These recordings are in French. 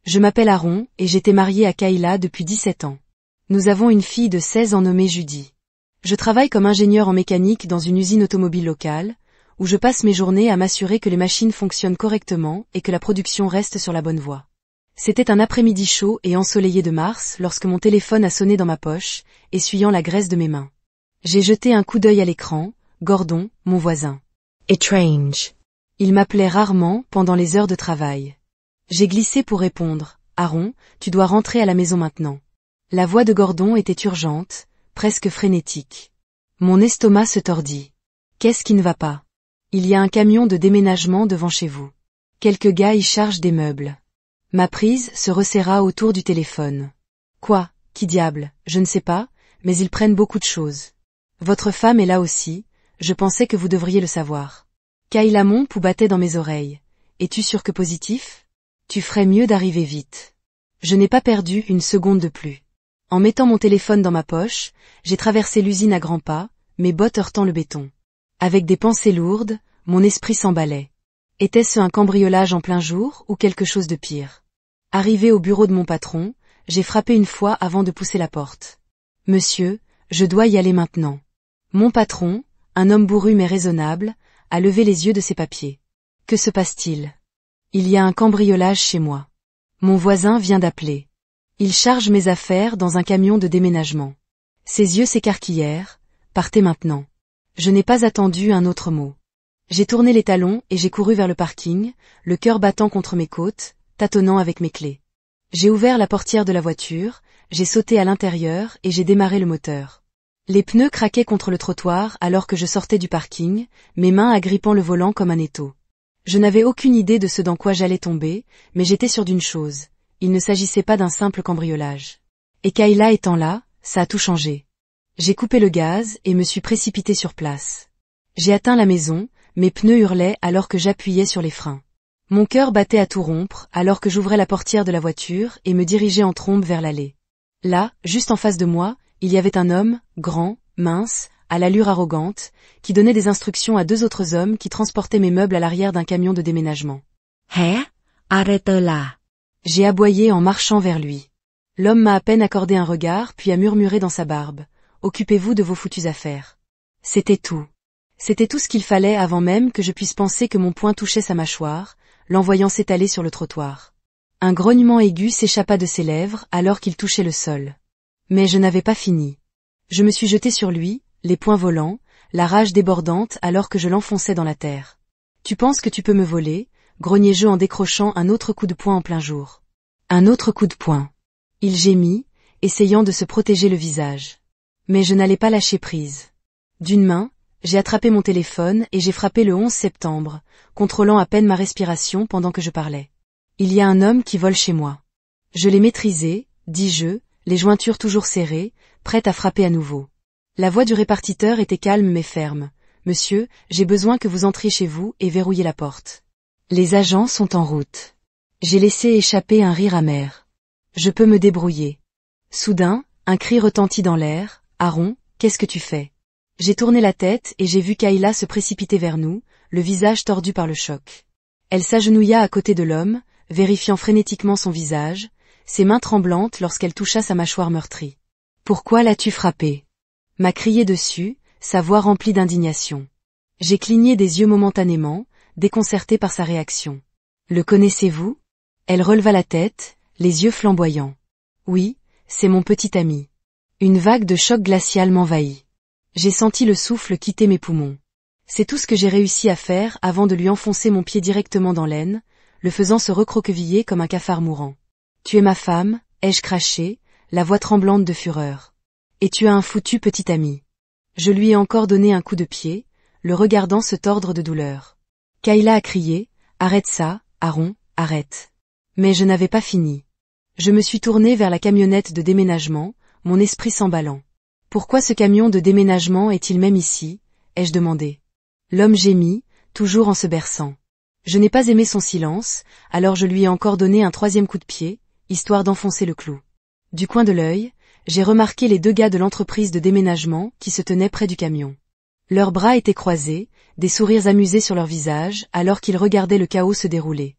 Je m'appelle Aaron et j'étais marié à Kayla depuis 17 ans. Nous avons une fille de 16 ans nommée Judy. Je travaille comme ingénieur en mécanique dans une usine automobile locale, où je passe mes journées à m'assurer que les machines fonctionnent correctement et que la production reste sur la bonne voie. C'était un après-midi chaud et ensoleillé de mars lorsque mon téléphone a sonné dans ma poche, essuyant la graisse de mes mains. J'ai jeté un coup d'œil à l'écran, Gordon, mon voisin. Étrange. Il m'appelait rarement pendant les heures de travail. J'ai glissé pour répondre, Aaron, tu dois rentrer à la maison maintenant. La voix de Gordon était urgente, presque frénétique. Mon estomac se tordit. Qu'est-ce qui ne va pas? Il y a un camion de déménagement devant chez vous. Quelques gars y chargent des meubles. Ma prise se resserra autour du téléphone. Quoi, qui diable, je ne sais pas, mais ils prennent beaucoup de choses. Votre femme est là aussi, je pensais que vous devriez le savoir. Kayla Monpou battait dans mes oreilles. Es-tu sûr que positif? Tu ferais mieux d'arriver vite. Je n'ai pas perdu une seconde de plus. En mettant mon téléphone dans ma poche, j'ai traversé l'usine à grands pas, mes bottes heurtant le béton. Avec des pensées lourdes, mon esprit s'emballait. Était-ce un cambriolage en plein jour ou quelque chose de pire? Arrivé au bureau de mon patron, j'ai frappé une fois avant de pousser la porte. Monsieur, je dois y aller maintenant. Mon patron, un homme bourru mais raisonnable, a levé les yeux de ses papiers. Que se passe-t-il? Il y a un cambriolage chez moi. Mon voisin vient d'appeler. Il charge mes affaires dans un camion de déménagement. Ses yeux s'écarquillèrent. Partez maintenant. Je n'ai pas attendu un autre mot. J'ai tourné les talons et j'ai couru vers le parking, le cœur battant contre mes côtes, tâtonnant avec mes clés. J'ai ouvert la portière de la voiture, j'ai sauté à l'intérieur et j'ai démarré le moteur. Les pneus craquaient contre le trottoir alors que je sortais du parking, mes mains agrippant le volant comme un étau. Je n'avais aucune idée de ce dans quoi j'allais tomber, mais j'étais sûre d'une chose. Il ne s'agissait pas d'un simple cambriolage. Et Kayla étant là, ça a tout changé. J'ai coupé le gaz et me suis précipité sur place. J'ai atteint la maison, mes pneus hurlaient alors que j'appuyais sur les freins. Mon cœur battait à tout rompre alors que j'ouvrais la portière de la voiture et me dirigeais en trombe vers l'allée. Là, juste en face de moi, il y avait un homme, grand, mince, à l'allure arrogante, qui donnait des instructions à deux autres hommes qui transportaient mes meubles à l'arrière d'un camion de déménagement. Hé? Arrête là. J'ai aboyé en marchant vers lui. L'homme m'a à peine accordé un regard puis a murmuré dans sa barbe. Occupez-vous de vos foutues affaires. C'était tout. C'était tout ce qu'il fallait avant même que je puisse penser que mon poing touchait sa mâchoire, l'envoyant s'étaler sur le trottoir. Un grognement aigu s'échappa de ses lèvres alors qu'il touchait le sol. Mais je n'avais pas fini. Je me suis jeté sur lui, les poings volants, la rage débordante alors que je l'enfonçais dans la terre. Tu penses que tu peux me voler? Grognai-je en décrochant un autre coup de poing en plein jour. Un autre coup de poing. Il gémit, essayant de se protéger le visage. Mais je n'allais pas lâcher prise. D'une main, j'ai attrapé mon téléphone et j'ai frappé le 11 septembre, contrôlant à peine ma respiration pendant que je parlais. Il y a un homme qui vole chez moi. Je l'ai maîtrisé, dis-je, les jointures toujours serrées, prête à frapper à nouveau. La voix du répartiteur était calme mais ferme. Monsieur, j'ai besoin que vous entriez chez vous et verrouillez la porte. Les agents sont en route. J'ai laissé échapper un rire amer. Je peux me débrouiller. Soudain, un cri retentit dans l'air. Aaron, qu'est-ce que tu fais? J'ai tourné la tête et j'ai vu Kayla se précipiter vers nous, le visage tordu par le choc. Elle s'agenouilla à côté de l'homme, vérifiant frénétiquement son visage, ses mains tremblantes lorsqu'elle toucha sa mâchoire meurtrie. Pourquoi l'as-tu frappé? M'a crié dessus, sa voix remplie d'indignation. J'ai cligné des yeux momentanément, déconcerté par sa réaction. Le connaissez-vous? Elle releva la tête, les yeux flamboyants. Oui, c'est mon petit ami. Une vague de choc glacial m'envahit. J'ai senti le souffle quitter mes poumons. C'est tout ce que j'ai réussi à faire avant de lui enfoncer mon pied directement dans l'aine, le faisant se recroqueviller comme un cafard mourant. Tu es ma femme, ai-je craché, la voix tremblante de fureur. Et tu as un foutu petit ami. Je lui ai encore donné un coup de pied, le regardant se tordre de douleur. Kayla a crié, arrête ça, Aaron, arrête. Mais je n'avais pas fini. Je me suis tourné vers la camionnette de déménagement, mon esprit s'emballant. Pourquoi ce camion de déménagement est-il même ici? Ai-je demandé. L'homme gémit, toujours en se berçant. Je n'ai pas aimé son silence, alors je lui ai encore donné un troisième coup de pied, histoire d'enfoncer le clou. Du coin de l'œil, j'ai remarqué les deux gars de l'entreprise de déménagement qui se tenaient près du camion. Leurs bras étaient croisés, des sourires amusés sur leurs visages alors qu'ils regardaient le chaos se dérouler.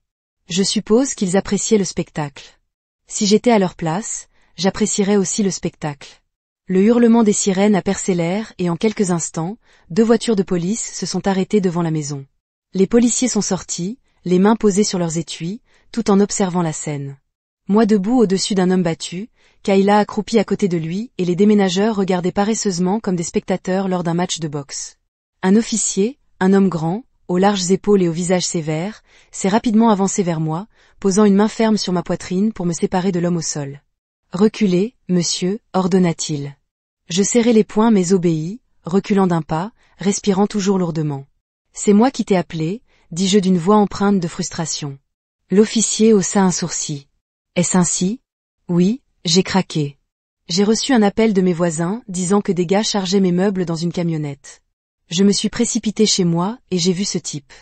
Je suppose qu'ils appréciaient le spectacle. Si j'étais à leur place, j'apprécierais aussi le spectacle. Le hurlement des sirènes a percé l'air et en quelques instants, 2 voitures de police se sont arrêtées devant la maison. Les policiers sont sortis, les mains posées sur leurs étuis, tout en observant la scène. Moi debout au-dessus d'un homme battu, Kayla accroupie à côté de lui et les déménageurs regardaient paresseusement comme des spectateurs lors d'un match de boxe. Un officier, un homme grand, aux larges épaules et au visage sévère, s'est rapidement avancé vers moi, posant une main ferme sur ma poitrine pour me séparer de l'homme au sol. « Reculez, monsieur » ordonna-t-il. Je serrai les poings mais obéis, reculant d'un pas, respirant toujours lourdement. « C'est moi qui t'ai appelé » dis-je d'une voix empreinte de frustration. L'officier haussa un sourcil. « Est-ce ainsi ?» Oui, j'ai craqué. J'ai reçu un appel de mes voisins disant que des gars chargeaient mes meubles dans une camionnette. Je me suis précipité chez moi et j'ai vu ce type.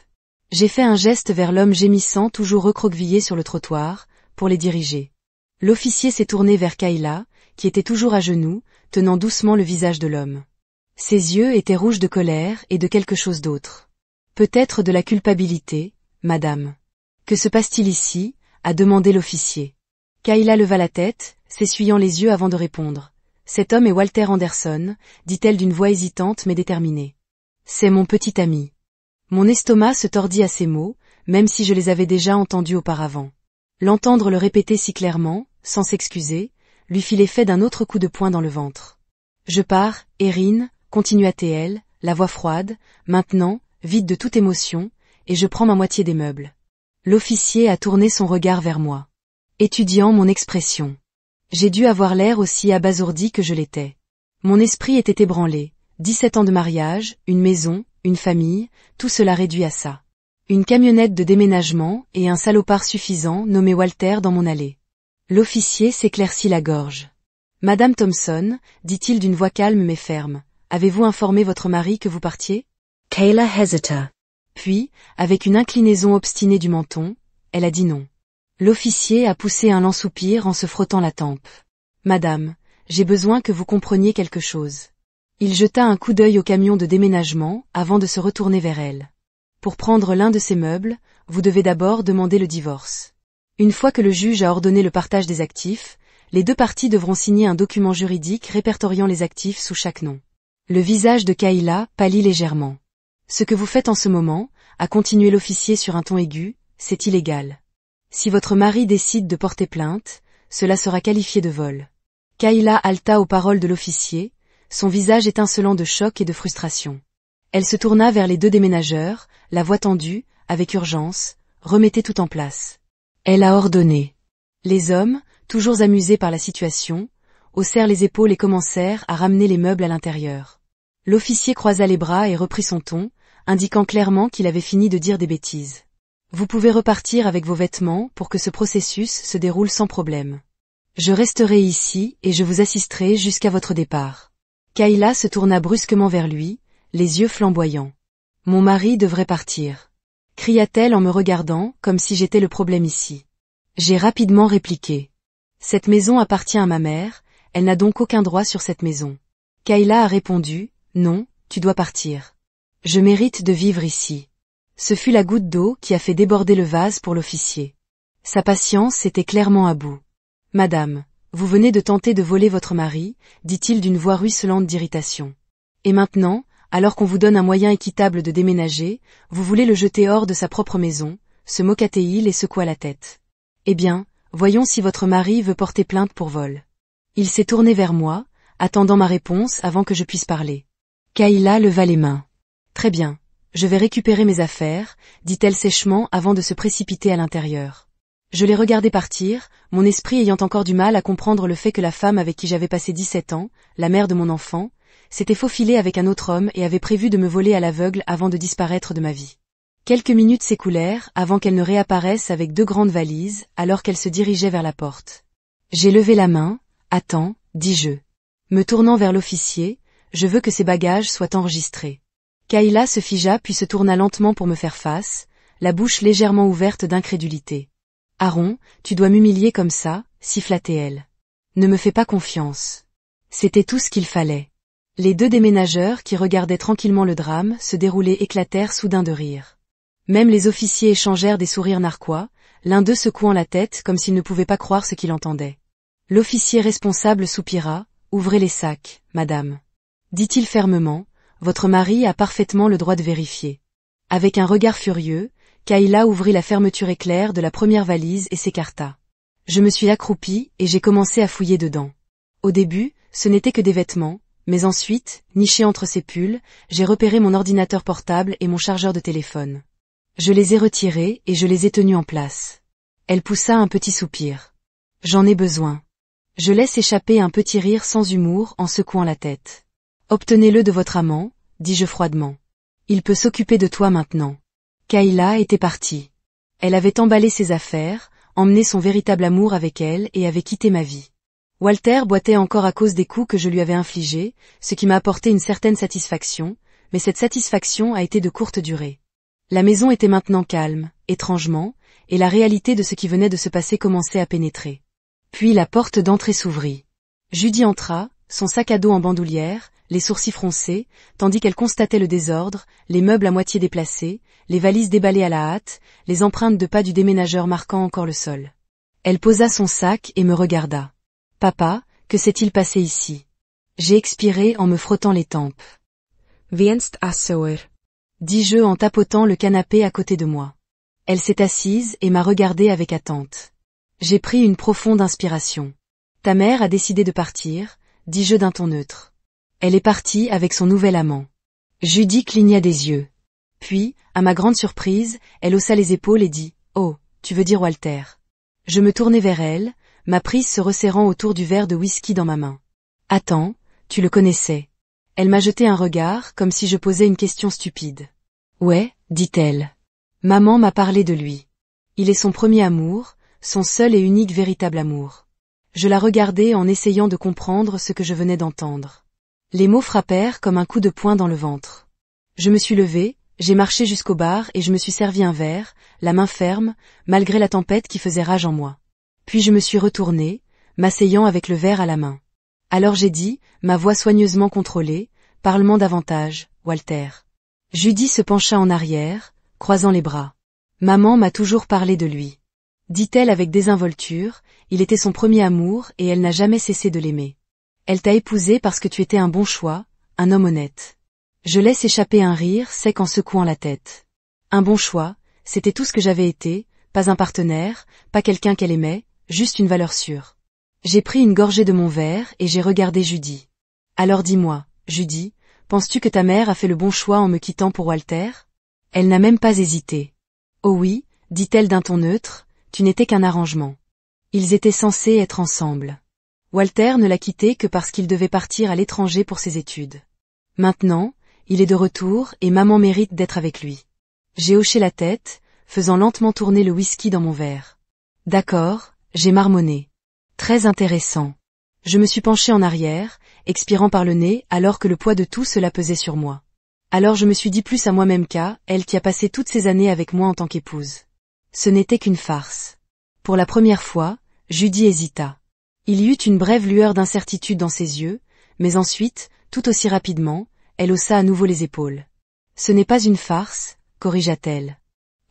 J'ai fait un geste vers l'homme gémissant toujours recroquevillé sur le trottoir, pour les diriger. L'officier s'est tourné vers Kayla, qui était toujours à genoux, tenant doucement le visage de l'homme. Ses yeux étaient rouges de colère et de quelque chose d'autre. Peut-être de la culpabilité, madame. Que se passe-t-il ici ? A demandé l'officier. Kayla leva la tête, s'essuyant les yeux avant de répondre. Cet homme est Walter Anderson, dit-elle d'une voix hésitante mais déterminée. C'est mon petit ami. Mon estomac se tordit à ces mots, même si je les avais déjà entendus auparavant. L'entendre le répéter si clairement, sans s'excuser, lui fit l'effet d'un autre coup de poing dans le ventre. Je pars, Erin, continua-t-elle, la voix froide, maintenant, vide de toute émotion, et je prends ma moitié des meubles. L'officier a tourné son regard vers moi. Étudiant mon expression. J'ai dû avoir l'air aussi abasourdi que je l'étais. Mon esprit était ébranlé, 17 ans de mariage, une maison, une famille, tout cela réduit à ça. Une camionnette de déménagement et un salopard suffisant nommé Walter dans mon allée. L'officier s'éclaircit la gorge. « Madame Thompson, dit-il d'une voix calme mais ferme, avez-vous informé votre mari que vous partiez ?» Kayla hésita. Puis, avec une inclinaison obstinée du menton, elle a dit non. L'officier a poussé un lent soupir en se frottant la tempe. « Madame, j'ai besoin que vous compreniez quelque chose. » Il jeta un coup d'œil au camion de déménagement avant de se retourner vers elle. « Pour prendre l'un de ces meubles, vous devez d'abord demander le divorce. Une fois que le juge a ordonné le partage des actifs, les 2 parties devront signer un document juridique répertoriant les actifs sous chaque nom. » Le visage de Kayla pâlit légèrement. « Ce que vous faites en ce moment, a continué l'officier sur un ton aigu, c'est illégal. Si votre mari décide de porter plainte, cela sera qualifié de vol. » Kayla haleta aux paroles de l'officier, son visage étincelant de choc et de frustration. Elle se tourna vers les 2 déménageurs, la voix tendue, avec urgence, « Remettez tout en place. » Elle a ordonné. Les hommes, toujours amusés par la situation, haussèrent les épaules et commencèrent à ramener les meubles à l'intérieur. L'officier croisa les bras et reprit son ton, indiquant clairement qu'il avait fini de dire des bêtises. « Vous pouvez repartir avec vos vêtements pour que ce processus se déroule sans problème. Je resterai ici et je vous assisterai jusqu'à votre départ. » Kayla se tourna brusquement vers lui, les yeux flamboyants. « Mon mari devrait partir. » cria-t-elle en me regardant comme si j'étais le problème ici. J'ai rapidement répliqué. « Cette maison appartient à ma mère, elle n'a donc aucun droit sur cette maison. » Kayla a répondu, « Non, tu dois partir. Je mérite de vivre ici. » Ce fut la goutte d'eau qui a fait déborder le vase pour l'officier. Sa patience était clairement à bout. « Madame, vous venez de tenter de voler votre mari, dit-il d'une voix ruisselante d'irritation. Et maintenant, alors qu'on vous donne un moyen équitable de déménager, vous voulez le jeter hors de sa propre maison, se moqua-t-il et secoua la tête. Eh bien, voyons si votre mari veut porter plainte pour vol. Il s'est tourné vers moi, attendant ma réponse avant que je puisse parler. Kayla leva les mains. Très bien, je vais récupérer mes affaires, dit-elle sèchement avant de se précipiter à l'intérieur. Je l'ai regardé partir, mon esprit ayant encore du mal à comprendre le fait que la femme avec qui j'avais passé 17 ans, la mère de mon enfant, s'était faufilée avec un autre homme et avait prévu de me voler à l'aveugle avant de disparaître de ma vie. Quelques minutes s'écoulèrent avant qu'elle ne réapparaisse avec 2 grandes valises alors qu'elle se dirigeait vers la porte. J'ai levé la main, « Attends » dis-je. Me tournant vers l'officier, « Je veux que ces bagages soient enregistrés. » Kayla se figea puis se tourna lentement pour me faire face, la bouche légèrement ouverte d'incrédulité. « Aaron, tu dois m'humilier comme ça, siffla-t-elle. Ne me fais pas confiance. » C'était tout ce qu'il fallait. Les 2 déménageurs qui regardaient tranquillement le drame se dérouler éclatèrent soudain de rire. Même les officiers échangèrent des sourires narquois, l'un d'eux secouant la tête comme s'il ne pouvait pas croire ce qu'il entendait. L'officier responsable soupira, « Ouvrez les sacs, madame. » Dit-il fermement, « Votre mari a parfaitement le droit de vérifier. » Avec un regard furieux, Kayla ouvrit la fermeture éclair de la première valise et s'écarta. Je me suis accroupie et j'ai commencé à fouiller dedans. Au début, ce n'était que des vêtements, mais ensuite, niché entre ses pulls, j'ai repéré mon ordinateur portable et mon chargeur de téléphone. Je les ai retirés et je les ai tenus en place. Elle poussa un petit soupir. J'en ai besoin. Je laisse échapper un petit rire sans humour en secouant la tête. Obtenez-le de votre amant, dis-je froidement. Il peut s'occuper de toi maintenant. Kayla était partie. Elle avait emballé ses affaires, emmené son véritable amour avec elle et avait quitté ma vie. Walter boitait encore à cause des coups que je lui avais infligés, ce qui m'a apporté une certaine satisfaction, mais cette satisfaction a été de courte durée. La maison était maintenant calme, étrangement, et la réalité de ce qui venait de se passer commençait à pénétrer. Puis la porte d'entrée s'ouvrit. Judy entra, son sac à dos en bandoulière, les sourcils froncés, tandis qu'elle constatait le désordre, les meubles à moitié déplacés, les valises déballées à la hâte, les empreintes de pas du déménageur marquant encore le sol. Elle posa son sac et me regarda. « Papa, que s'est-il passé ici ?» J'ai expiré en me frottant les tempes. « Vienst assoer » dis-je en tapotant le canapé à côté de moi. Elle s'est assise et m'a regardé avec attente. J'ai pris une profonde inspiration. « Ta mère a décidé de partir » dis-je d'un ton neutre. Elle est partie avec son nouvel amant. Judy cligna des yeux. Puis, à ma grande surprise, elle haussa les épaules et dit « Oh, tu veux dire Walter ?» Je me tournai vers elle, ma prise se resserrant autour du verre de whisky dans ma main. « Attends, tu le connaissais ?» Elle m'a jeté un regard comme si je posais une question stupide. « Ouais, dit-elle. Maman m'a parlé de lui. Il est son premier amour, son seul et unique véritable amour. » Je la regardais en essayant de comprendre ce que je venais d'entendre. Les mots frappèrent comme un coup de poing dans le ventre. Je me suis levée, j'ai marché jusqu'au bar et je me suis servi un verre, la main ferme, malgré la tempête qui faisait rage en moi. Puis je me suis retournée, m'asseyant avec le verre à la main. Alors j'ai dit, ma voix soigneusement contrôlée, « Parle-moi davantage, Walter. » Judy se pencha en arrière, croisant les bras. « Maman m'a toujours parlé de lui. » Dit-elle avec désinvolture, il était son premier amour et elle n'a jamais cessé de l'aimer. Elle t'a épousé parce que tu étais un bon choix, un homme honnête. Je laisse échapper un rire sec en secouant la tête. Un bon choix, c'était tout ce que j'avais été, pas un partenaire, pas quelqu'un qu'elle aimait, juste une valeur sûre. J'ai pris une gorgée de mon verre et j'ai regardé Judy. Alors dis-moi, Judy, penses-tu que ta mère a fait le bon choix en me quittant pour Walter ? Elle n'a même pas hésité. Oh oui, dit-elle d'un ton neutre, tu n'étais qu'un arrangement. Ils étaient censés être ensemble. Walter ne l'a quitté que parce qu'il devait partir à l'étranger pour ses études. Maintenant, il est de retour et maman mérite d'être avec lui. J'ai hoché la tête, faisant lentement tourner le whisky dans mon verre. D'accord, j'ai marmonné. Très intéressant. Je me suis penchée en arrière, expirant par le nez alors que le poids de tout cela pesait sur moi. Alors je me suis dit plus à moi-même qu'à elle qui a passé toutes ces années avec moi en tant qu'épouse. Ce n'était qu'une farce. Pour la première fois, Judy hésita. Il y eut une brève lueur d'incertitude dans ses yeux, mais ensuite, tout aussi rapidement, elle haussa à nouveau les épaules. Ce n'est pas une farce, corrigea-t-elle.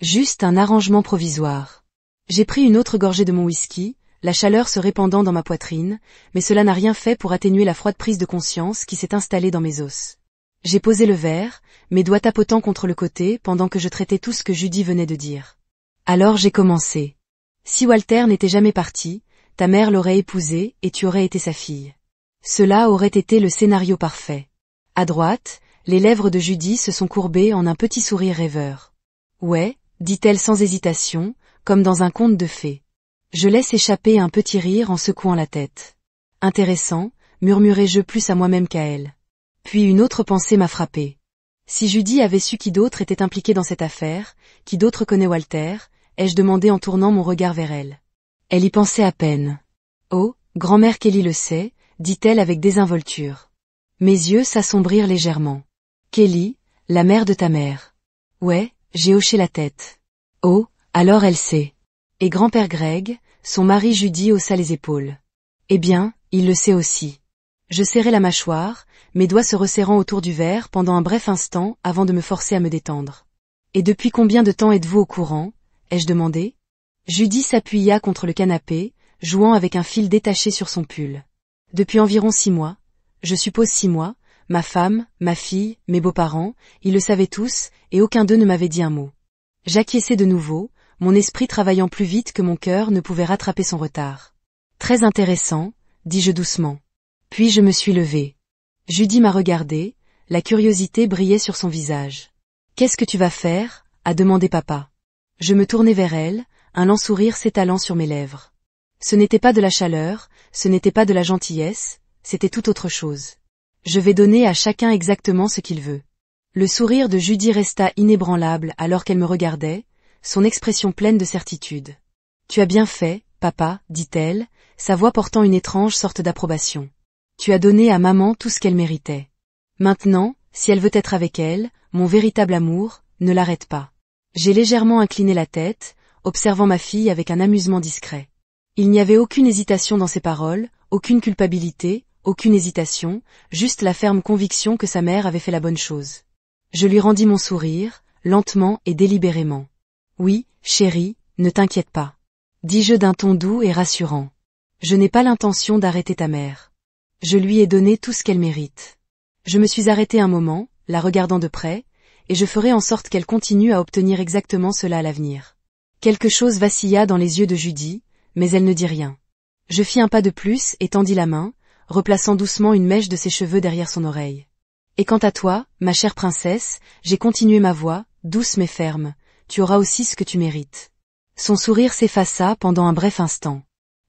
Juste un arrangement provisoire. J'ai pris une autre gorgée de mon whisky, la chaleur se répandant dans ma poitrine, mais cela n'a rien fait pour atténuer la froide prise de conscience qui s'est installée dans mes os. J'ai posé le verre, mes doigts tapotant contre le côté pendant que je traitais tout ce que Judy venait de dire. Alors j'ai commencé. Si Walter n'était jamais parti, ta mère l'aurait épousé et tu aurais été sa fille. Cela aurait été le scénario parfait. À droite, les lèvres de Judy se sont courbées en un petit sourire rêveur. Ouais, dit-elle sans hésitation, comme dans un conte de fées. Je laisse échapper un petit rire en secouant la tête. Intéressant, murmurai-je plus à moi-même qu'à elle. Puis une autre pensée m'a frappée. Si Judy avait su qui d'autre était impliqué dans cette affaire, qui d'autre connaît Walter, ai-je demandé en tournant mon regard vers elle. Elle y pensait à peine. Oh, grand-mère Kelly le sait, dit-elle avec désinvolture. Mes yeux s'assombrirent légèrement. Kelly, la mère de ta mère. Ouais, j'ai hoché la tête. Oh, alors elle sait. Et grand-père Greg, son mari Judy haussa les épaules. Eh bien, il le sait aussi. Je serrai la mâchoire, mes doigts se resserrant autour du verre pendant un bref instant avant de me forcer à me détendre. Et depuis combien de temps êtes-vous au courant ? Ai-je demandé. Judy s'appuya contre le canapé, jouant avec un fil détaché sur son pull. Depuis environ 6 mois, je suppose 6 mois, ma femme, ma fille, mes beaux-parents, ils le savaient tous, et aucun d'eux ne m'avait dit un mot. J'acquiesçais de nouveau, mon esprit travaillant plus vite que mon cœur ne pouvait rattraper son retard. Très intéressant, dis-je doucement. Puis je me suis levée. Judy m'a regardé, la curiosité brillait sur son visage. Qu'est-ce que tu vas faire ? A demandé papa. Je me tournai vers elle, un lent sourire s'étalant sur mes lèvres. Ce n'était pas de la chaleur, ce n'était pas de la gentillesse, c'était tout autre chose. Je vais donner à chacun exactement ce qu'il veut. Le sourire de Judy resta inébranlable alors qu'elle me regardait, son expression pleine de certitude. Tu as bien fait, papa, dit-elle, sa voix portant une étrange sorte d'approbation. Tu as donné à maman tout ce qu'elle méritait. Maintenant, si elle veut être avec elle, mon véritable amour, ne l'arrête pas. J'ai légèrement incliné la tête, observant ma fille avec un amusement discret. Il n'y avait aucune hésitation dans ses paroles, aucune culpabilité, aucune hésitation, juste la ferme conviction que sa mère avait fait la bonne chose. Je lui rendis mon sourire, lentement et délibérément. Oui, chérie, ne t'inquiète pas. Dis-je d'un ton doux et rassurant. Je n'ai pas l'intention d'arrêter ta mère. Je lui ai donné tout ce qu'elle mérite. Je me suis arrêtée un moment, la regardant de près, et je ferai en sorte qu'elle continue à obtenir exactement cela à l'avenir. Quelque chose vacilla dans les yeux de Judy, mais elle ne dit rien. Je fis un pas de plus et tendis la main, replaçant doucement une mèche de ses cheveux derrière son oreille. Et quant à toi, ma chère princesse, j'ai continué ma voix, douce mais ferme, tu auras aussi ce que tu mérites. Son sourire s'effaça pendant un bref instant.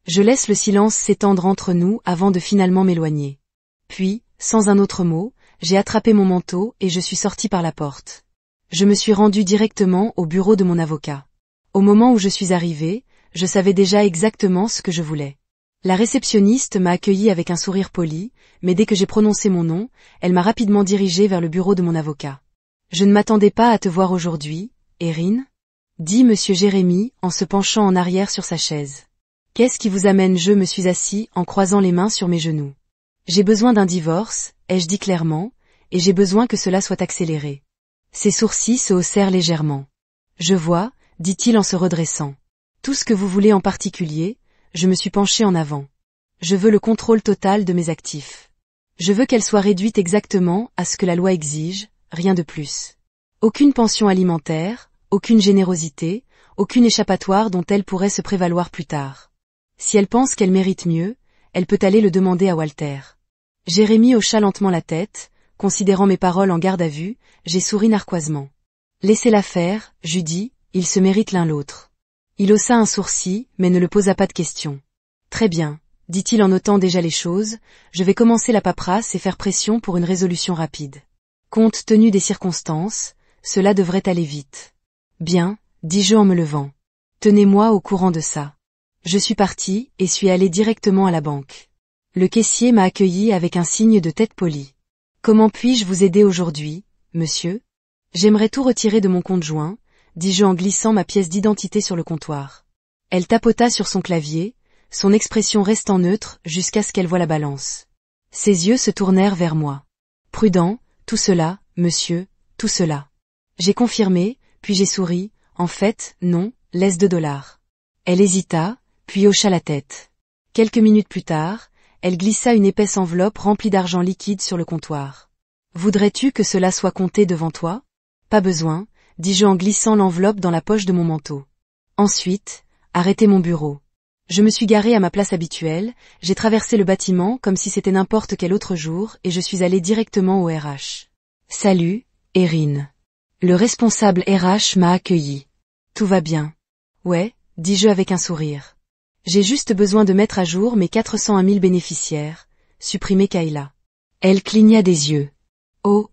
Je laisse le silence s'étendre entre nous avant de finalement m'éloigner. Puis, sans un autre mot, j'ai attrapé mon manteau et je suis sortie par la porte. Je me suis rendue directement au bureau de mon avocat. Au moment où je suis arrivée, je savais déjà exactement ce que je voulais. La réceptionniste m'a accueillie avec un sourire poli, mais dès que j'ai prononcé mon nom, elle m'a rapidement dirigée vers le bureau de mon avocat. Je ne m'attendais pas à te voir aujourd'hui, Erin, dit monsieur Jérémy en se penchant en arrière sur sa chaise. Qu'est-ce qui vous amène? Je me suis assis en croisant les mains sur mes genoux. J'ai besoin d'un divorce, ai-je dit clairement, et j'ai besoin que cela soit accéléré. Ses sourcils se haussèrent légèrement. Je vois, dit-il en se redressant. Tout ce que vous voulez en particulier, je me suis penché en avant. Je veux le contrôle total de mes actifs. Je veux qu'elle soit réduite exactement à ce que la loi exige, rien de plus. Aucune pension alimentaire, aucune générosité, aucune échappatoire dont elle pourrait se prévaloir plus tard. Si elle pense qu'elle mérite mieux, elle peut aller le demander à Walter. Jérémy hocha lentement la tête, considérant mes paroles en garde à vue, j'ai souri narquoisement. Laissez-la faire, Judy, ils se méritent l'un l'autre. Il haussa un sourcil, mais ne le posa pas de questions. Très bien, dit-il en notant déjà les choses, je vais commencer la paperasse et faire pression pour une résolution rapide. Compte tenu des circonstances, cela devrait aller vite. Bien, dis-je en me levant. Tenez-moi au courant de ça. Je suis parti et suis allé directement à la banque. Le caissier m'a accueilli avec un signe de tête poli. Comment puis-je vous aider aujourd'hui, monsieur? J'aimerais tout retirer de mon compte joint, dis-je en glissant ma pièce d'identité sur le comptoir. Elle tapota sur son clavier, son expression restant neutre jusqu'à ce qu'elle voie la balance. Ses yeux se tournèrent vers moi. Prudent, tout cela, monsieur, tout cela. J'ai confirmé, puis j'ai souri, en fait, non, laisse $2. Elle hésita, puis hocha la tête. Quelques minutes plus tard, elle glissa une épaisse enveloppe remplie d'argent liquide sur le comptoir. Voudrais-tu que cela soit compté devant toi? Pas besoin, dis-je en glissant l'enveloppe dans la poche de mon manteau. Ensuite, arrêtez mon bureau. Je me suis garé à ma place habituelle, j'ai traversé le bâtiment comme si c'était n'importe quel autre jour et je suis allé directement au RH. Salut, Erin. Le responsable RH m'a accueilli. Tout va bien. Ouais, dis-je avec un sourire. J'ai juste besoin de mettre à jour mes 401 000 bénéficiaires, supprimer Kayla. Elle cligna des yeux. Oh,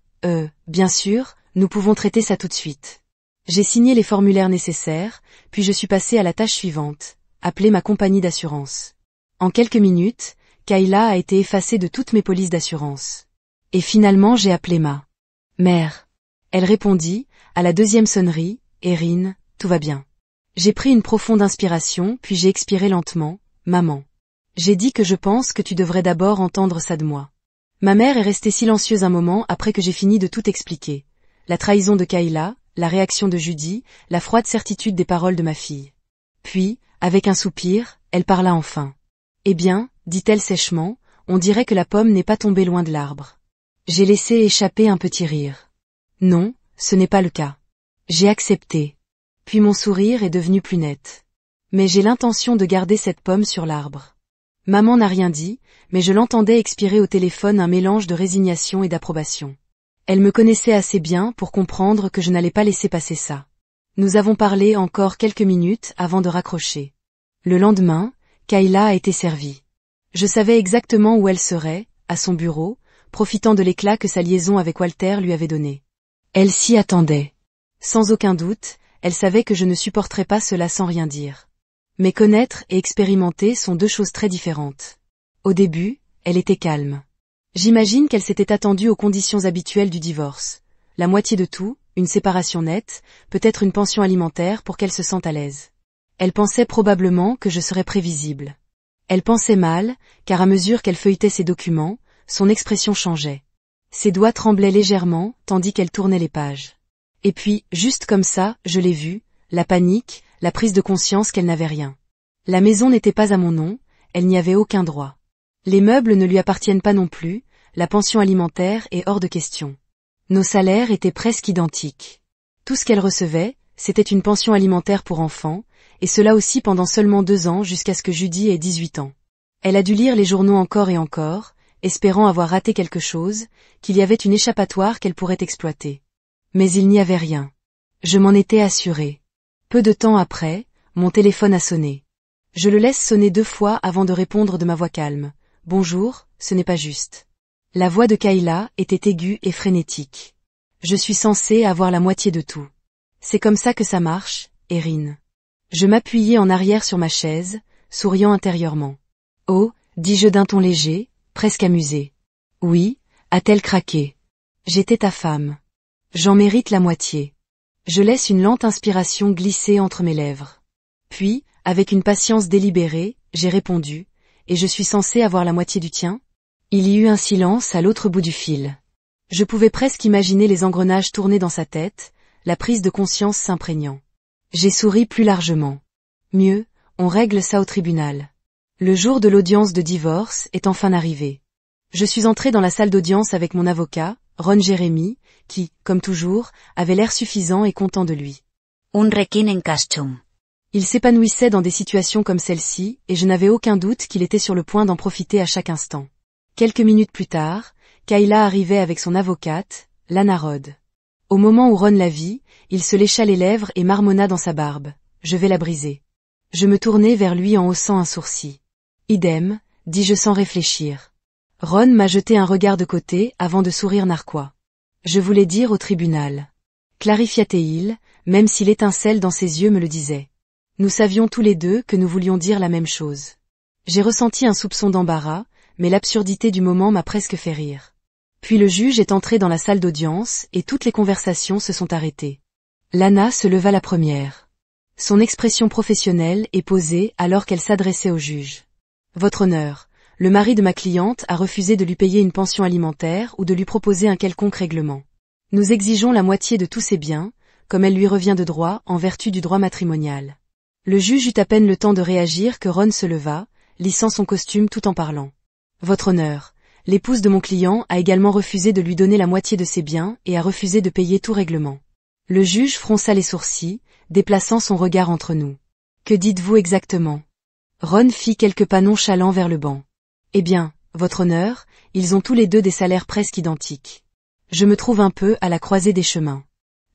bien sûr, nous pouvons traiter ça tout de suite. J'ai signé les formulaires nécessaires, puis je suis passé à la tâche suivante, appeler ma compagnie d'assurance. En quelques minutes, Kayla a été effacée de toutes mes polices d'assurance. Et finalement j'ai appelé ma mère. Elle répondit, à la deuxième sonnerie, Erin, tout va bien. J'ai pris une profonde inspiration puis j'ai expiré lentement, maman. J'ai dit que je pense que tu devrais d'abord entendre ça de moi. Ma mère est restée silencieuse un moment après que j'ai fini de tout expliquer. La trahison de Kayla, la réaction de Judy, la froide certitude des paroles de ma fille. Puis, avec un soupir, elle parla enfin. Eh bien, dit-elle sèchement, on dirait que la pomme n'est pas tombée loin de l'arbre. J'ai laissé échapper un petit rire. Non, ce n'est pas le cas. J'ai accepté. Puis mon sourire est devenu plus net. Mais j'ai l'intention de garder cette pomme sur l'arbre. Maman n'a rien dit, mais je l'entendais expirer au téléphone un mélange de résignation et d'approbation. Elle me connaissait assez bien pour comprendre que je n'allais pas laisser passer ça. Nous avons parlé encore quelques minutes avant de raccrocher. Le lendemain, Kayla a été servie. Je savais exactement où elle serait, à son bureau, profitant de l'éclat que sa liaison avec Walter lui avait donné. Elle s'y attendait. Sans aucun doute, elle savait que je ne supporterais pas cela sans rien dire. Mais connaître et expérimenter sont deux choses très différentes. Au début, elle était calme. J'imagine qu'elle s'était attendue aux conditions habituelles du divorce. La moitié de tout, une séparation nette, peut-être une pension alimentaire pour qu'elle se sente à l'aise. Elle pensait probablement que je serais prévisible. Elle pensait mal, car à mesure qu'elle feuilletait ses documents, son expression changeait. Ses doigts tremblaient légèrement, tandis qu'elle tournait les pages. Et puis, juste comme ça, je l'ai vue, la panique, la prise de conscience qu'elle n'avait rien. La maison n'était pas à mon nom, elle n'y avait aucun droit. Les meubles ne lui appartiennent pas non plus, la pension alimentaire est hors de question. Nos salaires étaient presque identiques. Tout ce qu'elle recevait, c'était une pension alimentaire pour enfants, et cela aussi pendant seulement 2 ans jusqu'à ce que Judy ait 18 ans. Elle a dû lire les journaux encore et encore, espérant avoir raté quelque chose, qu'il y avait une échappatoire qu'elle pourrait exploiter. Mais il n'y avait rien. Je m'en étais assurée. Peu de temps après, mon téléphone a sonné. Je le laisse sonner 2 fois avant de répondre de ma voix calme. « Bonjour, ce n'est pas juste. » La voix de Kayla était aiguë et frénétique. Je suis censée avoir la moitié de tout. C'est comme ça que ça marche, Erin. Je m'appuyai en arrière sur ma chaise, souriant intérieurement. Oh, dis-je d'un ton léger, presque amusé. Oui, a-t-elle craqué. J'étais ta femme. J'en mérite la moitié. Je laisse une lente inspiration glisser entre mes lèvres. Puis, avec une patience délibérée, j'ai répondu, et je suis censée avoir la moitié du tien? Il y eut un silence à l'autre bout du fil. Je pouvais presque imaginer les engrenages tourner dans sa tête, la prise de conscience s'imprégnant. J'ai souri plus largement. Mieux, on règle ça au tribunal. Le jour de l'audience de divorce est enfin arrivé. Je suis entrée dans la salle d'audience avec mon avocat, Ron Jeremy, qui, comme toujours, avait l'air suffisant et content de lui. Un requin en costume. Il s'épanouissait dans des situations comme celle-ci, et je n'avais aucun doute qu'il était sur le point d'en profiter à chaque instant. Quelques minutes plus tard, Kayla arrivait avec son avocate, Lana Rod. Au moment où Ron la vit, il se lécha les lèvres et marmonna dans sa barbe. Je vais la briser. Je me tournai vers lui en haussant un sourcil. Idem, dis-je sans réfléchir. Ron m'a jeté un regard de côté avant de sourire narquois. Je voulais dire au tribunal. Clarifia-t-il, même si l'étincelle dans ses yeux me le disait. Nous savions tous les deux que nous voulions dire la même chose. J'ai ressenti un soupçon d'embarras, mais l'absurdité du moment m'a presque fait rire. Puis le juge est entré dans la salle d'audience et toutes les conversations se sont arrêtées. Lana se leva la première. Son expression professionnelle est posée alors qu'elle s'adressait au juge. Votre honneur, le mari de ma cliente a refusé de lui payer une pension alimentaire ou de lui proposer un quelconque règlement. Nous exigeons la moitié de tous ses biens, comme elle lui revient de droit en vertu du droit matrimonial. Le juge eut à peine le temps de réagir que Ron se leva, lissant son costume tout en parlant. Votre honneur, l'épouse de mon client a également refusé de lui donner la moitié de ses biens et a refusé de payer tout règlement. Le juge fronça les sourcils, déplaçant son regard entre nous. Que dites-vous exactement? Ron fit quelques pas nonchalants vers le banc. Eh bien, votre honneur, ils ont tous les deux des salaires presque identiques. Je me trouve un peu à la croisée des chemins.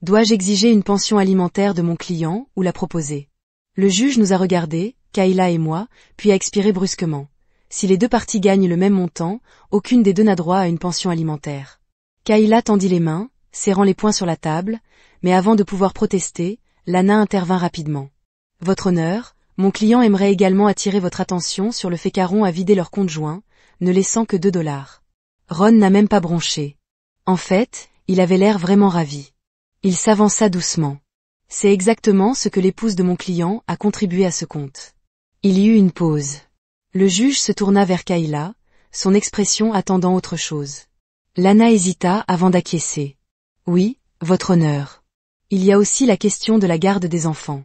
Dois-je exiger une pension alimentaire de mon client ou la proposer? Le juge nous a regardés, Kayla et moi, puis a expiré brusquement. Si les deux parties gagnent le même montant, aucune des deux n'a droit à une pension alimentaire. Kayla tendit les mains, serrant les poings sur la table, mais avant de pouvoir protester, Lana intervint rapidement. Votre honneur, mon client aimerait également attirer votre attention sur le fait qu'Aaron a vidé leur compte joint, ne laissant que $2. Ron n'a même pas bronché. En fait, il avait l'air vraiment ravi. Il s'avança doucement. C'est exactement ce que l'épouse de mon client a contribué à ce compte. Il y eut une pause. Le juge se tourna vers Kayla, son expression attendant autre chose. Lana hésita avant d'acquiescer. Oui, votre honneur. Il y a aussi la question de la garde des enfants.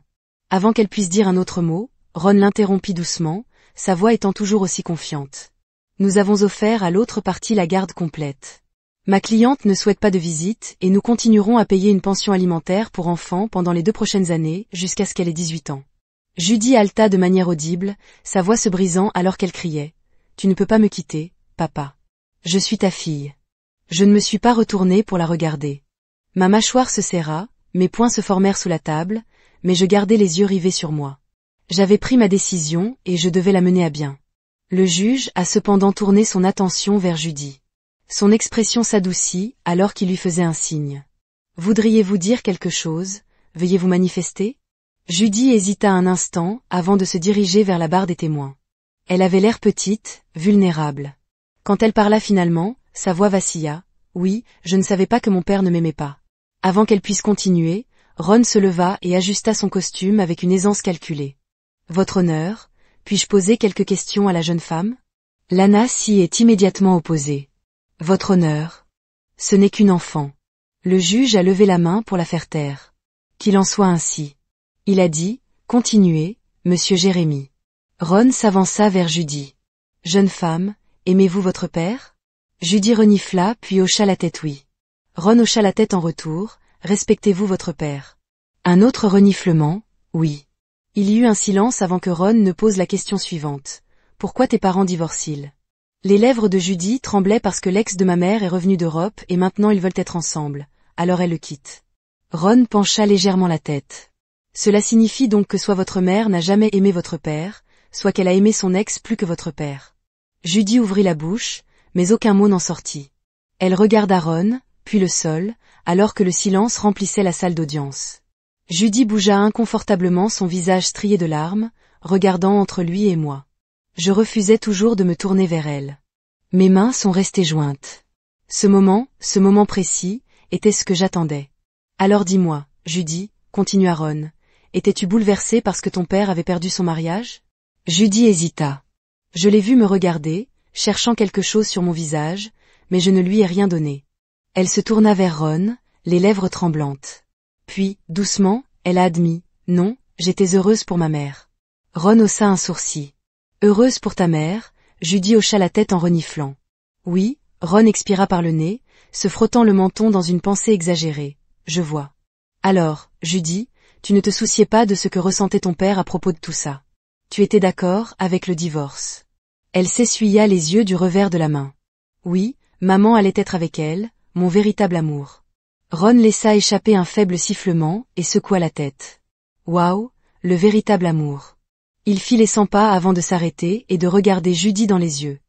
Avant qu'elle puisse dire un autre mot, Ron l'interrompit doucement, sa voix étant toujours aussi confiante. Nous avons offert à l'autre partie la garde complète. Ma cliente ne souhaite pas de visite et nous continuerons à payer une pension alimentaire pour enfants pendant les 2 prochaines années jusqu'à ce qu'elle ait 18 ans. Judy haleta de manière audible, sa voix se brisant alors qu'elle criait. Tu ne peux pas me quitter, papa. Je suis ta fille. Je ne me suis pas retournée pour la regarder. Ma mâchoire se serra, mes poings se formèrent sous la table, mais je gardais les yeux rivés sur moi. J'avais pris ma décision et je devais la mener à bien. Le juge a cependant tourné son attention vers Judy. Son expression s'adoucit alors qu'il lui faisait un signe. Voudriez-vous dire quelque chose? Veuillez vous manifester? Judy hésita un instant avant de se diriger vers la barre des témoins. Elle avait l'air petite, vulnérable. Quand elle parla finalement, sa voix vacilla. Oui, je ne savais pas que mon père ne m'aimait pas. Avant qu'elle puisse continuer, Ron se leva et ajusta son costume avec une aisance calculée. Votre honneur, puis-je poser quelques questions à la jeune femme? Lana s'y est immédiatement opposée. Votre honneur. Ce n'est qu'une enfant. Le juge a levé la main pour la faire taire. Qu'il en soit ainsi. Il a dit, continuez, monsieur Jérémy. Ron s'avança vers Judy. Jeune femme, aimez-vous votre père? Judy renifla puis hocha la tête oui. Ron hocha la tête en retour, respectez-vous votre père? Un autre reniflement, oui. Il y eut un silence avant que Ron ne pose la question suivante. Pourquoi tes parents divorcent-ils? Les lèvres de Judy tremblaient parce que l'ex de ma mère est revenu d'Europe et maintenant ils veulent être ensemble, alors elle le quitte. Ron pencha légèrement la tête. Cela signifie donc que soit votre mère n'a jamais aimé votre père, soit qu'elle a aimé son ex plus que votre père. Judy ouvrit la bouche, mais aucun mot n'en sortit. Elle regarda Ron, puis le sol, alors que le silence remplissait la salle d'audience. Judy bougea inconfortablement son visage strié de larmes, regardant entre lui et moi. Je refusais toujours de me tourner vers elle. Mes mains sont restées jointes. Ce moment précis, était ce que j'attendais. Alors dis-moi, Judy, continua Ron, étais-tu bouleversée parce que ton père avait perdu son mariage? Judy hésita. Je l'ai vue me regarder, cherchant quelque chose sur mon visage, mais je ne lui ai rien donné. Elle se tourna vers Ron, les lèvres tremblantes. Puis, doucement, elle a admis, non, j'étais heureuse pour ma mère. Ron haussa un sourcil. Heureuse pour ta mère, Judy hocha la tête en reniflant. Oui, Ron expira par le nez, se frottant le menton dans une pensée exagérée. Je vois. Alors, Judy, tu ne te souciais pas de ce que ressentait ton père à propos de tout ça. Tu étais d'accord avec le divorce. Elle s'essuya les yeux du revers de la main. Oui, maman allait être avec elle, mon véritable amour. Ron laissa échapper un faible sifflement et secoua la tête. Waouh, le véritable amour. Il fit les 100 pas avant de s'arrêter et de regarder Judy dans les yeux.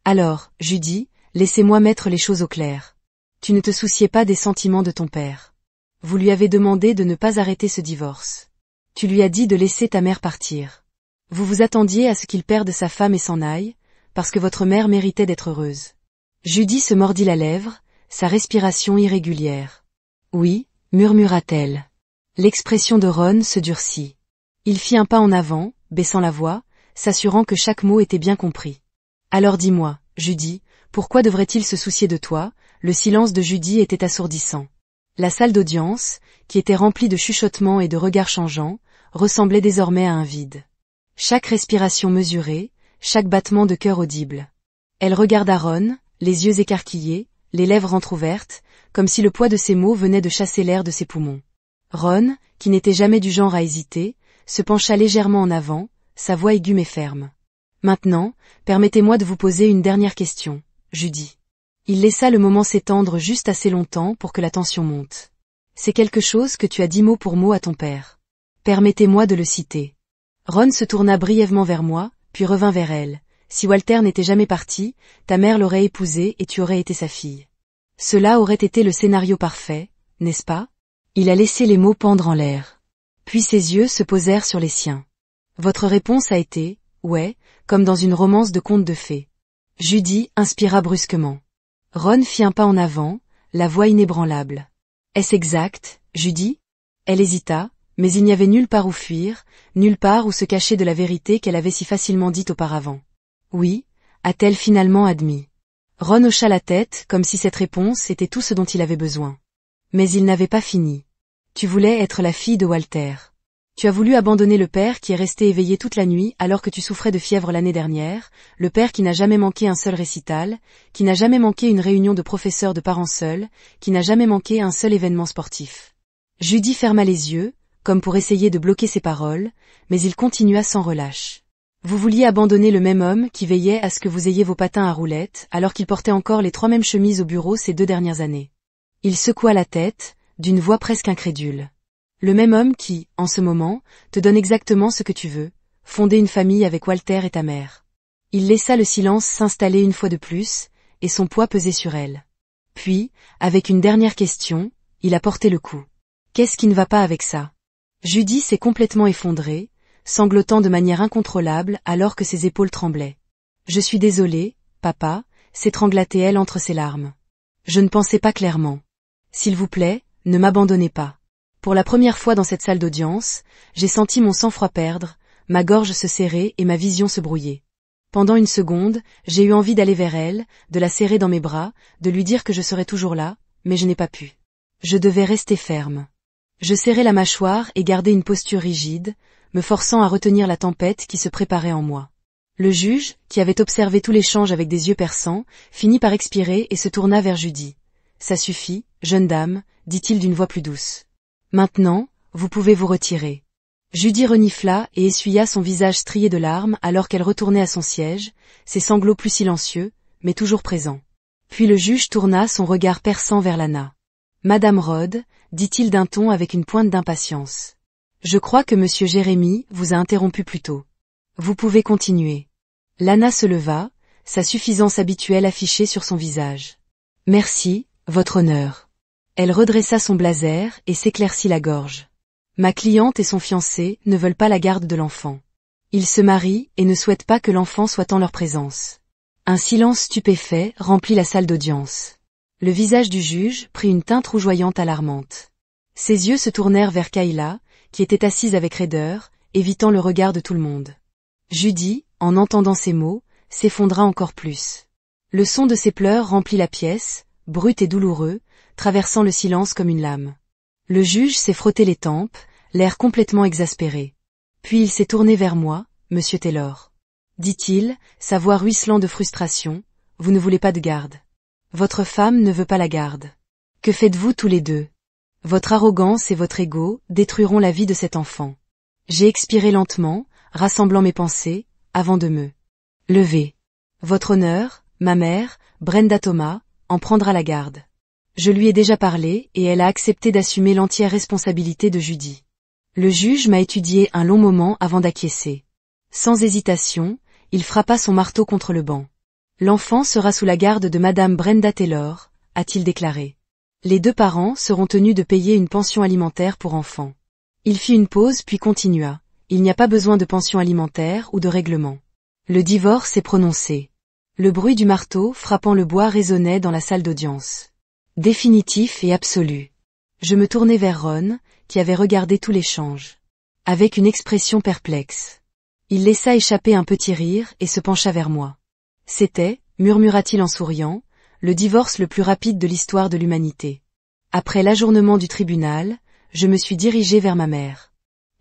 Alors, Judy, laissez-moi mettre les choses au clair. Tu ne te souciais pas des sentiments de ton père. Vous lui avez demandé de ne pas arrêter ce divorce. Tu lui as dit de laisser ta mère partir. Vous vous attendiez à ce qu'il perde sa femme et s'en aille, parce que votre mère méritait d'être heureuse. Judy se mordit la lèvre, sa respiration irrégulière. Oui, murmura-t-elle. L'expression de Ron se durcit. Il fit un pas en avant, baissant la voix, s'assurant que chaque mot était bien compris. Alors dis-moi, Judy, pourquoi devrait-il se soucier de toi? Le silence de Judy était assourdissant. La salle d'audience, qui était remplie de chuchotements et de regards changeants, ressemblait désormais à un vide. Chaque respiration mesurée, chaque battement de cœur audible. Elle regarda Ron, les yeux écarquillés, les lèvres entr'ouvertes, comme si le poids de ses mots venait de chasser l'air de ses poumons. Ron, qui n'était jamais du genre à hésiter, se pencha légèrement en avant, sa voix aiguë mais ferme. Maintenant, permettez-moi de vous poser une dernière question, Judy. Il laissa le moment s'étendre juste assez longtemps pour que la tension monte. C'est quelque chose que tu as dit mot pour mot à ton père. Permettez-moi de le citer. Ron se tourna brièvement vers moi, puis revint vers elle. Si Walter n'était jamais parti, ta mère l'aurait épousé et tu aurais été sa fille. Cela aurait été le scénario parfait, n'est-ce pas? Il a laissé les mots pendre en l'air. Puis ses yeux se posèrent sur les siens. Votre réponse a été, ouais, comme dans une romance de conte de fées. Judy inspira brusquement. Ron fit un pas en avant, la voix inébranlable. Est-ce exact, Judy? Elle hésita, mais il n'y avait nulle part où fuir, nulle part où se cacher de la vérité qu'elle avait si facilement dite auparavant. Oui, a-t-elle finalement admis. Ron hocha la tête comme si cette réponse était tout ce dont il avait besoin. Mais il n'avait pas fini. Tu voulais être la fille de Walter. Tu as voulu abandonner le père qui est resté éveillé toute la nuit alors que tu souffrais de fièvre l'année dernière, le père qui n'a jamais manqué un seul récital, qui n'a jamais manqué une réunion de professeurs de parents seuls, qui n'a jamais manqué un seul événement sportif. Judy ferma les yeux, comme pour essayer de bloquer ses paroles, mais il continua sans relâche. Vous vouliez abandonner le même homme qui veillait à ce que vous ayez vos patins à roulettes alors qu'il portait encore les 3 mêmes chemises au bureau ces 2 dernières années. Il secoua la tête, d'une voix presque incrédule. Le même homme qui, en ce moment, te donne exactement ce que tu veux, fonder une famille avec Walter et ta mère. Il laissa le silence s'installer une fois de plus, et son poids pesait sur elle. Puis, avec une dernière question, il a porté le coup. Qu'est-ce qui ne va pas avec ça? Judy s'est complètement effondrée, sanglotant de manière incontrôlable alors que ses épaules tremblaient. Je suis désolée, papa, s'étrangla-t-elle entre ses larmes. Je ne pensais pas clairement. S'il vous plaît, ne m'abandonnez pas. Pour la première fois dans cette salle d'audience, j'ai senti mon sang-froid perdre, ma gorge se serrer et ma vision se brouiller. Pendant une seconde, j'ai eu envie d'aller vers elle, de la serrer dans mes bras, de lui dire que je serais toujours là, mais je n'ai pas pu. Je devais rester ferme. Je serrai la mâchoire et garder une posture rigide, me forçant à retenir la tempête qui se préparait en moi. Le juge, qui avait observé tout l'échange avec des yeux perçants, finit par expirer et se tourna vers Judy. « Ça suffit, jeune dame, dit-il d'une voix plus douce. Maintenant, vous pouvez vous retirer. » Judy renifla et essuya son visage strié de larmes alors qu'elle retournait à son siège, ses sanglots plus silencieux, mais toujours présents. Puis le juge tourna son regard perçant vers Lana. « Madame Rhodes, dit-il d'un ton avec une pointe d'impatience. Je crois que monsieur Jérémy vous a interrompu plus tôt. Vous pouvez continuer. » Lana se leva, sa suffisance habituelle affichée sur son visage. « Merci, votre honneur. » Elle redressa son blazer et s'éclaircit la gorge. Ma cliente et son fiancé ne veulent pas la garde de l'enfant. Ils se marient et ne souhaitent pas que l'enfant soit en leur présence. Un silence stupéfait remplit la salle d'audience. Le visage du juge prit une teinte rougeoyante alarmante. Ses yeux se tournèrent vers Kayla, qui était assise avec raideur, évitant le regard de tout le monde. Judy, en entendant ces mots, s'effondra encore plus. Le son de ses pleurs remplit la pièce, brut et douloureux, traversant le silence comme une lame. Le juge s'est frotté les tempes, l'air complètement exaspéré. Puis il s'est tourné vers moi, monsieur Taylor. Dit-il, sa voix ruisselant de frustration, vous ne voulez pas de garde. Votre femme ne veut pas la garde. Que faites-vous tous les deux? Votre arrogance et votre ego détruiront la vie de cet enfant. J'ai expiré lentement, rassemblant mes pensées, avant de me lever. Votre honneur, ma mère, Brenda Thomas, en prendra la garde. Je lui ai déjà parlé et elle a accepté d'assumer l'entière responsabilité de Judy. Le juge m'a étudié un long moment avant d'acquiescer. Sans hésitation, il frappa son marteau contre le banc. L'enfant sera sous la garde de madame Brenda Taylor, a-t-il déclaré. Les 2 parents seront tenus de payer une pension alimentaire pour enfants. Il fit une pause puis continua. Il n'y a pas besoin de pension alimentaire ou de règlement. Le divorce est prononcé. Le bruit du marteau frappant le bois résonnait dans la salle d'audience. Définitif et absolu. Je me tournai vers Ron, qui avait regardé tout l'échange. Avec une expression perplexe. Il laissa échapper un petit rire et se pencha vers moi. C'était, murmura-t-il en souriant, le divorce le plus rapide de l'histoire de l'humanité. Après l'ajournement du tribunal, je me suis dirigé vers ma mère.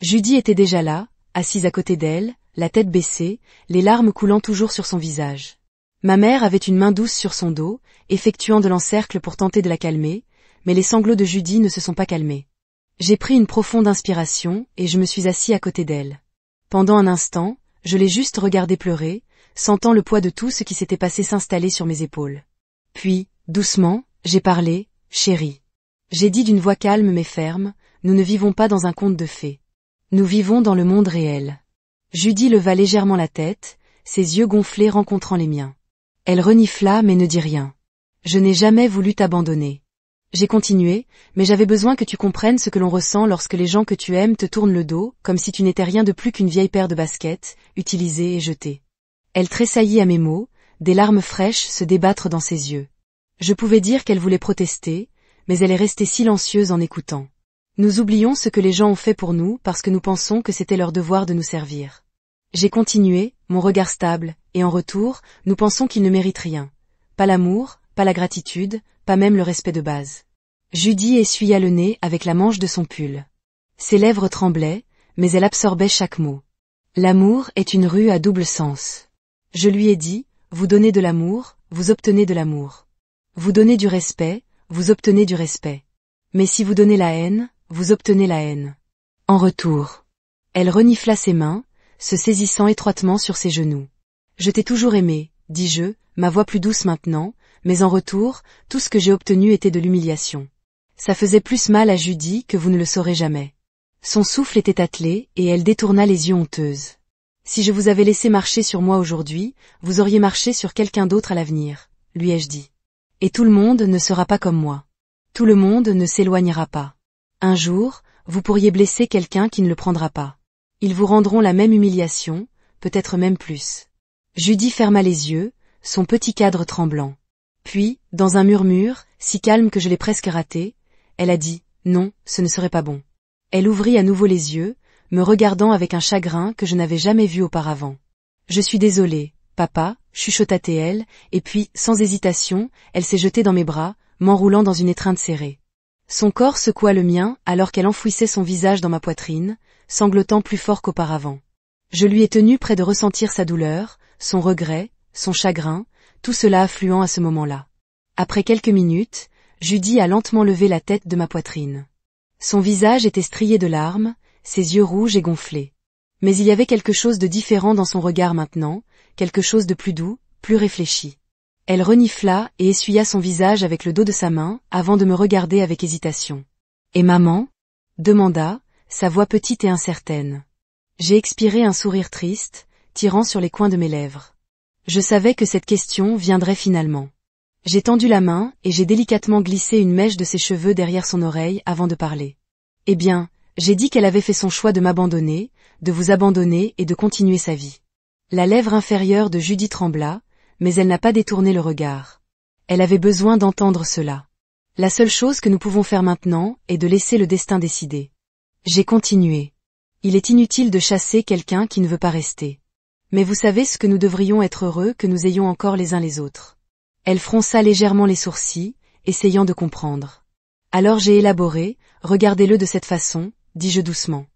Judy était déjà là, assise à côté d'elle, la tête baissée, les larmes coulant toujours sur son visage. Ma mère avait une main douce sur son dos, effectuant de l'encercle pour tenter de la calmer, mais les sanglots de Judy ne se sont pas calmés. J'ai pris une profonde inspiration et je me suis assis à côté d'elle. Pendant un instant, je l'ai juste regardée pleurer, sentant le poids de tout ce qui s'était passé s'installer sur mes épaules. Puis, doucement, j'ai parlé, chérie. J'ai dit d'une voix calme mais ferme, nous ne vivons pas dans un conte de fées. Nous vivons dans le monde réel. Judy leva légèrement la tête, ses yeux gonflés rencontrant les miens. Elle renifla mais ne dit rien. Je n'ai jamais voulu t'abandonner. J'ai continué, mais j'avais besoin que tu comprennes ce que l'on ressent lorsque les gens que tu aimes te tournent le dos, comme si tu n'étais rien de plus qu'une vieille paire de baskets, utilisée et jetée. Elle tressaillit à mes mots, des larmes fraîches se débattre dans ses yeux. Je pouvais dire qu'elle voulait protester, mais elle est restée silencieuse en écoutant. Nous oublions ce que les gens ont fait pour nous parce que nous pensons que c'était leur devoir de nous servir. J'ai continué, mon regard stable, et en retour, nous pensons qu'ils ne méritent rien. Pas l'amour, pas la gratitude, pas même le respect de base. Judy essuya le nez avec la manche de son pull. Ses lèvres tremblaient, mais elle absorbait chaque mot. L'amour est une rue à double sens. Je lui ai dit, vous donnez de l'amour, vous obtenez de l'amour. Vous donnez du respect, vous obtenez du respect. Mais si vous donnez la haine, vous obtenez la haine. En retour. Elle renifla ses mains, se saisissant étroitement sur ses genoux. Je t'ai toujours aimé, dis-je, ma voix plus douce maintenant, mais en retour, tout ce que j'ai obtenu était de l'humiliation. Ça faisait plus mal à Judy que vous ne le saurez jamais. Son souffle était attelé, et elle détourna les yeux honteuses. Si je vous avais laissé marcher sur moi aujourd'hui, vous auriez marché sur quelqu'un d'autre à l'avenir, lui ai-je dit. Et tout le monde ne sera pas comme moi. Tout le monde ne s'éloignera pas. Un jour, vous pourriez blesser quelqu'un qui ne le prendra pas. Ils vous rendront la même humiliation, peut-être même plus. Judy ferma les yeux, son petit cadre tremblant. Puis, dans un murmure, si calme que je l'ai presque raté, elle a dit « Non, ce ne serait pas bon ». Elle ouvrit à nouveau les yeux, me regardant avec un chagrin que je n'avais jamais vu auparavant. « Je suis désolée, papa », chuchota-t-elle, et puis, sans hésitation, elle s'est jetée dans mes bras, m'enroulant dans une étreinte serrée. Son corps secoua le mien alors qu'elle enfouissait son visage dans ma poitrine, sanglotant plus fort qu'auparavant. Je lui ai tenu près de ressentir sa douleur, son regret, son chagrin, tout cela affluant à ce moment-là. Après quelques minutes, Judy a lentement levé la tête de ma poitrine. Son visage était strié de larmes, ses yeux rouges et gonflés. Mais il y avait quelque chose de différent dans son regard maintenant, quelque chose de plus doux, plus réfléchi. Elle renifla et essuya son visage avec le dos de sa main, avant de me regarder avec hésitation. « Et maman ?» demanda, sa voix petite et incertaine. J'ai expiré un sourire triste, tirant sur les coins de mes lèvres. Je savais que cette question viendrait finalement. J'ai tendu la main et j'ai délicatement glissé une mèche de ses cheveux derrière son oreille avant de parler. Eh bien, j'ai dit qu'elle avait fait son choix de m'abandonner, de vous abandonner et de continuer sa vie. La lèvre inférieure de Judy trembla, mais elle n'a pas détourné le regard. Elle avait besoin d'entendre cela. La seule chose que nous pouvons faire maintenant est de laisser le destin décider. J'ai continué. Il est inutile de chasser quelqu'un qui ne veut pas rester. Mais vous savez ce que nous devrions être heureux que nous ayons encore les uns les autres. Elle fronça légèrement les sourcils, essayant de comprendre. Alors j'ai élaboré, regardez-le de cette façon, dis-je doucement.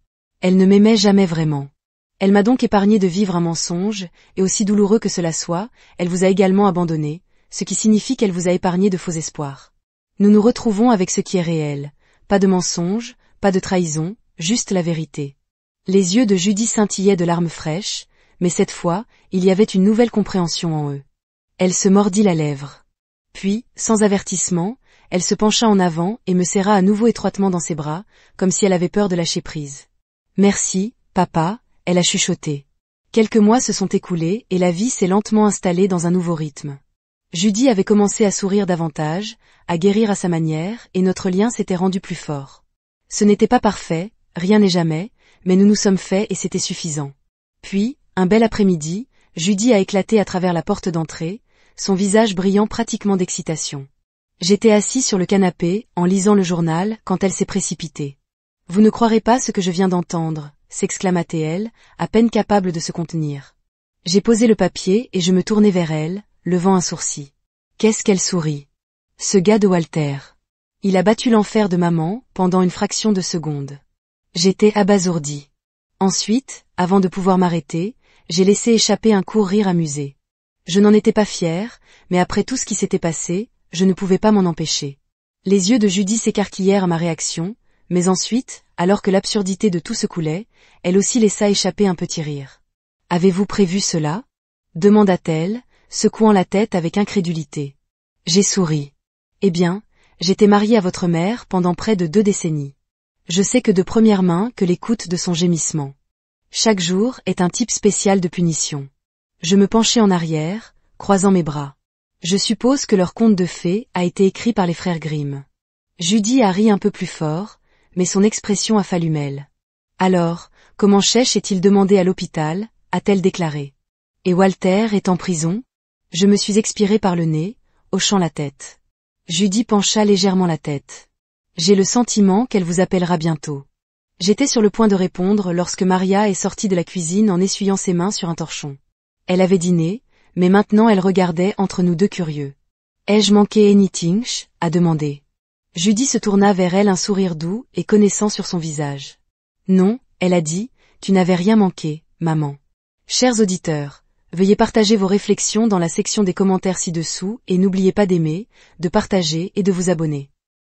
Elle ne m'aimait jamais vraiment. Elle m'a donc épargné de vivre un mensonge, et aussi douloureux que cela soit, elle vous a également abandonné, ce qui signifie qu'elle vous a épargné de faux espoirs. Nous nous retrouvons avec ce qui est réel, pas de mensonge, pas de trahison, juste la vérité. Les yeux de Judy scintillaient de larmes fraîches, mais cette fois, il y avait une nouvelle compréhension en eux. Elle se mordit la lèvre. Puis, sans avertissement, elle se pencha en avant et me serra à nouveau étroitement dans ses bras, comme si elle avait peur de lâcher prise. « Merci, papa », elle a chuchoté. Quelques mois se sont écoulés et la vie s'est lentement installée dans un nouveau rythme. Judy avait commencé à sourire davantage, à guérir à sa manière, et notre lien s'était rendu plus fort. Ce n'était pas parfait, rien n'est jamais, mais nous nous sommes faits et c'était suffisant. Puis, un bel après-midi, Judy a éclaté à travers la porte d'entrée, son visage brillant pratiquement d'excitation. J'étais assis sur le canapé, en lisant le journal, quand elle s'est précipitée. « Vous ne croirez pas ce que je viens d'entendre », s'exclama-t-elle, à peine capable de se contenir. J'ai posé le papier et je me tournai vers elle, levant un sourcil. Qu'est-ce qu'elle sourit. Ce gars de Walter. Il a battu l'enfer de maman, pendant une fraction de seconde. J'étais abasourdie. Ensuite, avant de pouvoir m'arrêter, j'ai laissé échapper un court rire amusé. Je n'en étais pas fière, mais après tout ce qui s'était passé, je ne pouvais pas m'en empêcher. Les yeux de Judy s'écarquillèrent à ma réaction, mais ensuite, alors que l'absurdité de tout se coulait, elle aussi laissa échapper un petit rire. « Avez-vous prévu cela ?» demanda-t-elle, secouant la tête avec incrédulité. J'ai souri. « Eh bien, j'étais mariée à votre mère pendant près de 2 décennies. Je sais que de première main que l'écoute de son gémissement. Chaque jour est un type spécial de punition. » Je me penchai en arrière, croisant mes bras. Je suppose que leur conte de fées a été écrit par les frères Grimm. Judy a ri un peu plus fort, mais son expression a fallu mêle. Alors, comment Chèche est-il demandé à l'hôpital, a-t-elle déclaré. Et Walter est en prison? Je me suis expiré par le nez, hochant la tête. Judy pencha légèrement la tête. J'ai le sentiment qu'elle vous appellera bientôt. J'étais sur le point de répondre lorsque Maria est sortie de la cuisine en essuyant ses mains sur un torchon. Elle avait dîné, mais maintenant elle regardait entre nous deux curieux. « Ai-je manqué anything ?» a demandé. Judy se tourna vers elle un sourire doux et connaissant sur son visage. « Non », elle a dit, tu n'avais rien manqué, maman. Chers auditeurs, veuillez partager vos réflexions dans la section des commentaires ci-dessous et n'oubliez pas d'aimer, de partager et de vous abonner.